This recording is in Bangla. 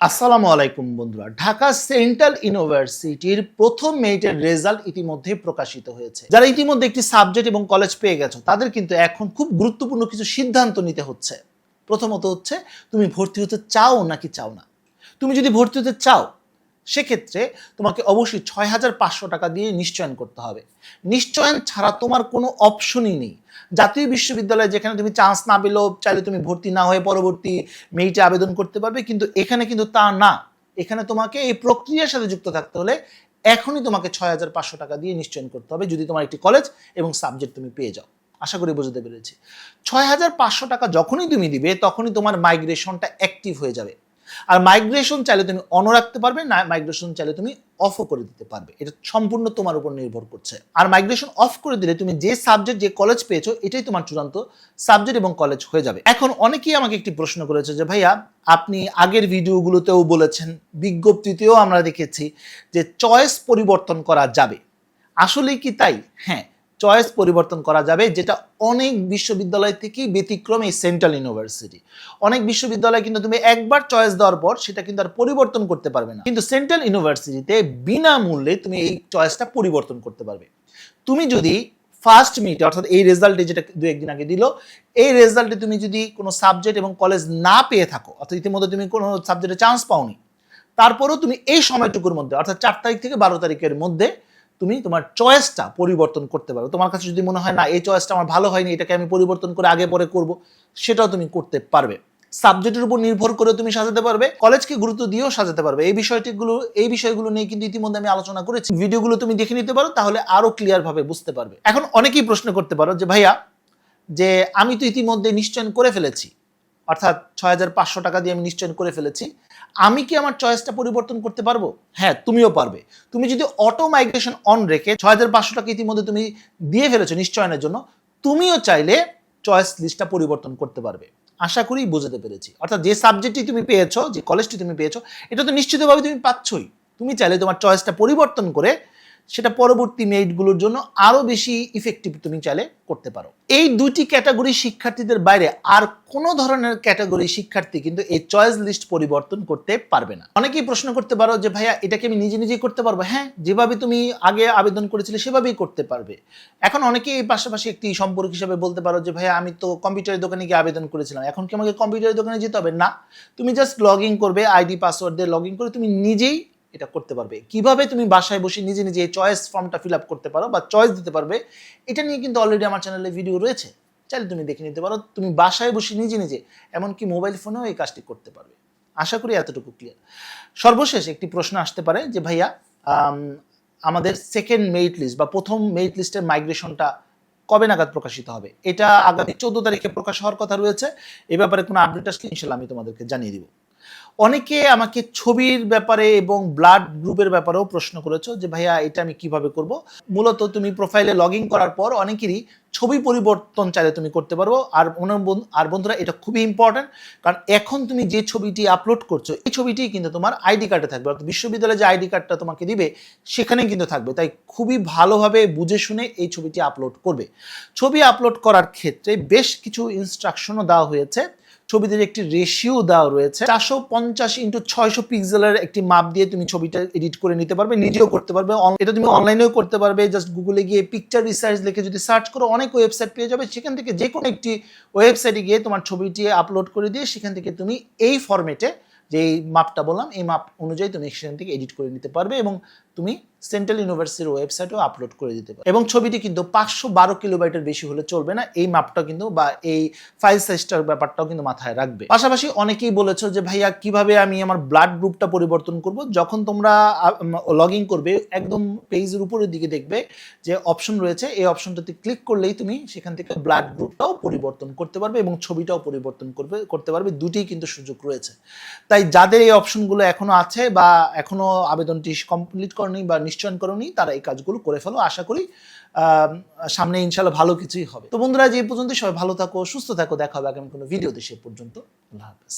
আসসালামু আলাইকুম বন্ধুরা, ঢাকা সেন্ট্রাল ইউনিভার্সিটির প্রথম মেরিটের রেজাল্ট ইতিমধ্যে প্রকাশিত হয়েছে। যারা ইতিমধ্যে একটি সাবজেক্ট এবং কলেজ পেয়ে গেছো তাদের কিন্তু এখন খুব গুরুত্বপূর্ণ কিছু সিদ্ধান্ত নিতে হচ্ছে। প্রথমত হচ্ছে তুমি ভর্তি হতে চাও নাকি চাও না। তুমি যদি ভর্তি হতে চাও সেক্ষেত্রে তোমাকে অবশ্যই ৬,৫০০ টাকা দিয়ে নিশ্চয়ন করতে হবে। নিশ্চয়ন ছাড়া তোমার কোনো অপশনই নেই। জাতীয় বিশ্ববিদ্যালয়ে যেখানে তুমি চান্স না পেলেও চাইলে তুমি ভর্তি না হয়ে পরবর্তী মেরিটে আবেদন করতে পারবে, কিন্তু এখানে কিন্তু তা না। এখানে তোমাকে এই প্রক্রিয়ার সাথে যুক্ত থাকতে হলে এখনই তোমাকে ৬,৫০০ টাকা দিয়ে নিশ্চয়ন করতে হবে যদি তোমার একটি কলেজ এবং সাবজেক্ট তুমি পেয়ে যাও। আশা করি বুঝতে পেরেছি। ৬,৫০০ টাকা যখনই তুমি দিবে তখনই তোমার মাইগ্রেশনটা অ্যাক্টিভ হয়ে যাবে। আর মাইগ্রেশন চাইলে তুমি অন রাখতে পারবে, না মাইগ্রেশন চাইলে তুমি অফও করে দিতে পারবে। এটা সম্পূর্ণ তোমার উপর নির্ভর করছে। আর মাইগ্রেশন অফ করে দিলে তুমি যে সাবজেক্ট যে কলেজ পেয়েছো এটাই তোমার চূড়ান্ত সাবজেক্ট এবং কলেজ হয়ে যাবে। এখন অনেকেই আমাকে একটি প্রশ্ন করেছে যে ভাইয়া আপনি আগের ভিডিওগুলোতেও বলেছেন, বিজ্ঞপ্তিতেও আমরা দেখেছি যে চয়েস পরিবর্তন করা যাবে। আসলে কি তাই? হ্যাঁ, চয়েস পরিবর্তন করা যাবে, যেটা অনেক বিশ্ববিদ্যালয় থেকেই ব্যতিক্রম এই সেন্ট্রাল ইউনিভার্সিটি। অনেক বিশ্ববিদ্যালয় কিন্তু তুমি একবার চয়েস দেওয়ার পর সেটা কিন্তু আর পরিবর্তন করতে পারবে না, কিন্তু সেন্ট্রাল ইউনিভার্সিটিতে বিনামূল্যে তুমি এই চয়েসটা পরিবর্তন করতে পারবে। তুমি যদি ফার্স্ট মিট অর্থাৎ এই রেজাল্টে যেটা দু একদিন আগে দিল, এই রেজাল্টে তুমি যদি কোনো সাবজেক্ট এবং কলেজ না পেয়ে থাকো, অর্থাৎ ইতিমধ্যে তুমি কোনো সাবজেক্টে চান্স পাওনি, তারপরেও তুমি এই সময়টুকুর মধ্যে অর্থাৎ 4 তারিখ থেকে 12 তারিখের মধ্যে তুমি তোমার চয়েসটা পরিবর্তন করতে পারো। তোমার কাছে যদি মনে হয় না এই চয়েসটা আমার ভালো হয়নি, এটাকে আমি পরিবর্তন করে আগে পরে করব, সেটাও তুমি করতে পারবে। সাবজেক্টের উপর নির্ভর করে তুমি সাজাতে পারবে, কলেজকে গুরুত্ব দিয়েও সাজাতে পারবে। এই বিষয়গুলো নিয়ে কিন্তু ইতিমধ্যে আমি আলোচনা করেছি। ভিডিওগুলো তুমি দেখে নিতে পারো, তাহলে আরো ক্লিয়ার ভাবে বুঝতে পারবে। এখন অনেকেই প্রশ্ন করতে পারো যে ভাইয়া, যে আমি তো ইতিমধ্যে নিশ্চয়ন করে ফেলেছি, অর্থাৎ ৬,৫০০ টাকা দিয়ে আমি নিশ্চয়ন করে ফেলেছি, আমি কি আমার চয়েসটা পরিবর্তন করতে পারবো? হ্যাঁ, তুমিও পারবে। তুমি যদি অটো মাইগ্রেশন অন রেখে ৬,৫০০ টাকা ইতিমধ্যে তুমি দিয়ে ফেলেছো নিশ্চয়নের জন্য, তুমিও চাইলে চয়েস লিস্টটা পরিবর্তন করতে পারবে। আশা করি বুঝতে পেরেছি। অর্থাৎ যে সাবজেক্টটি তুমি পেয়েছো, যে কলেজটি তুমি পেয়েছো, এটা তো নিশ্চিতভাবে তুমি পাচ্ছই। তুমি চাইলে তোমার চয়েসটা পরিবর্তন করে সেটা পরবর্তী মেরিটগুলোর জন্য আরো বেশি ইফেক্টিভ তুমি চাইলে করতে পারো। এই দুটি ক্যাটাগরি শিক্ষার্থীদের বাইরে আর কোনো ধরনের ক্যাটাগরি শিক্ষার্থী কিন্তু এই চয়েস লিস্ট পরিবর্তন করতে পারবে না। অনেকেই প্রশ্ন করতে পারো যে ভাইয়া এটাকে আমি নিজে নিজেই করতে পারবো। হ্যাঁ, যেভাবে তুমি আগে আবেদন করেছিলে সেভাবেই করতে পারবে। এখন অনেকেই এই পাশাপাশি একটি সম্পর্ক হিসেবে বলতে পারো যে ভাইয়া আমি তো কম্পিউটারের দোকানে গিয়ে আবেদন করেছিলাম, এখন কি আমাকে কম্পিউটারের দোকানে যেতে হবে? না, তুমি জাস্ট লগ ইন করবে, আইডি পাসওয়ার্ড দিয়ে লগ ইন করে তুমি নিজেই এটা করতে পারবে। কিভাবে তুমি বাসায় বসে নিজে নিজে এই চয়েস ফর্মটা ফিল আপ করতে পারো বা চয়েস দিতে পারবে, এটা নিয়ে কিন্তু অলরেডি আমার চ্যানেলে ভিডিও রয়েছে, চাইলে তুমি দেখে নিতে পারো। তুমি বাসায় বসে নিজে নিজে এমনকি মোবাইল ফোনেও এই কাজটি করতে পারবে। আশা করি এতটুকু ক্লিয়ার। সর্বশেষ একটি প্রশ্ন আসতে পারে যে ভাইয়া আমাদের সেকেন্ড মেরিট লিস্ট বা প্রথম মেরিট লিস্টের মাইগ্রেশনটা কবে নাগাদ প্রকাশিত হবে? এটা আগামী 14 তারিখে প্রকাশ হওয়ার কথা রয়েছে। এ ব্যাপারে কোনো আপডেট আসলে ইনশাল্লাহ আমি তোমাদেরকে জানিয়ে দিব। অনেকে আমাকে ছবির ব্যাপারে এবং ব্লাড গ্রুপের ব্যাপারেও প্রশ্ন করেছো যে ভাইয়া এটা আমি কিভাবে করব। মূলত তুমি প্রোফাইলে লগ ইন করার পর অনেকেরই ছবি পরিবর্তন চাইলে তুমি করতে পারবো। আর বন্ধুরা, এটা খুবই ইম্পর্টেন্ট, কারণ এখন তুমি যে ছবিটি আপলোড করছো এই ছবিটি কিন্তু তোমার আইডি কার্ডে থাকবে, অর্থাৎ বিশ্ববিদ্যালয়ে যে আইডি কার্ডটা তোমাকে দিবে সেখানেই কিন্তু থাকবে। তাই খুবই ভালোভাবে বুঝে শুনে এই ছবিটি আপলোড করবে। ছবি আপলোড করার ক্ষেত্রে বেশ কিছু ইনস্ট্রাকশনও দেওয়া হয়েছে। ছবিতে একটি রেশিও দেওয়া রয়েছে, 450x600 পিক্সেলের একটি মাপ দিয়ে তুমি ছবিটা এডিট করে নিতে পারবে, নিজেও করতে পারবে। এটা তুমি অনলাইনেও করতে পারবে। জাস্ট গুগলে গিয়ে পিকচার রিসার্চ লিখে যদি সার্চ করো অনেক ওয়েবসাইট পেয়ে যাবে। সেখান থেকে যে কোনো একটি ওয়েবসাইটে গিয়ে তোমার ছবিটি আপলোড করে দিয়ে সেখান থেকে তুমি এই ফরম্যাটে যে মাপটা বললাম এই মাপ অনুযায়ী তুমি সেখান থেকে এডিট করে নিতে পারবে এবং তুমি সেন্ট্রাল ইউনিভার্সিটির ওয়েবসাইটেও আপলোড করে দিতে পারবে। এবং ছবিটি কিন্তু 512 কিলোবাইটের বেশি হলে চলবে না। এই মাপটা কিন্তু বা এই ফাইল সাইজটার ব্যাপারটাও কিন্তু মাথায় রাখবে। পাশাপাশি অনেকেই বলেছো যে ভাইয়া কিভাবে আমি আমার ব্লাড গ্রুপটা পরিবর্তন করব। যখন তোমরা লগ ইন করবে একদম পেজের উপরের দিকে দেখবে যে অপশন রয়েছে, এই অপশনটাতে ক্লিক করলেই তুমি সেখান থেকে ব্লাড গ্রুপটাও পরিবর্তন করতে পারবে এবং ছবিটাও পরিবর্তন করতে পারবে। দুটিই কিন্তু সুযোগ রয়েছে। তাই যাদের এই অপশনগুলো এখনো আছে বা এখনো আবেদনটি কমপ্লিট করনি বা নিশ্চয়ন করনি, তারা এই কাজগুলো করে ফেলো। আশা করি সামনে ইনশাল্লাহ ভালো কিছুই হবে। তো বন্ধুরা, যে পর্যন্ত সবাই ভালো থাকো, সুস্থ থাকো। দেখা হবে আগামী কোনো ভিডিওতে। সে পর্যন্ত আল্লাহ হাফেজ।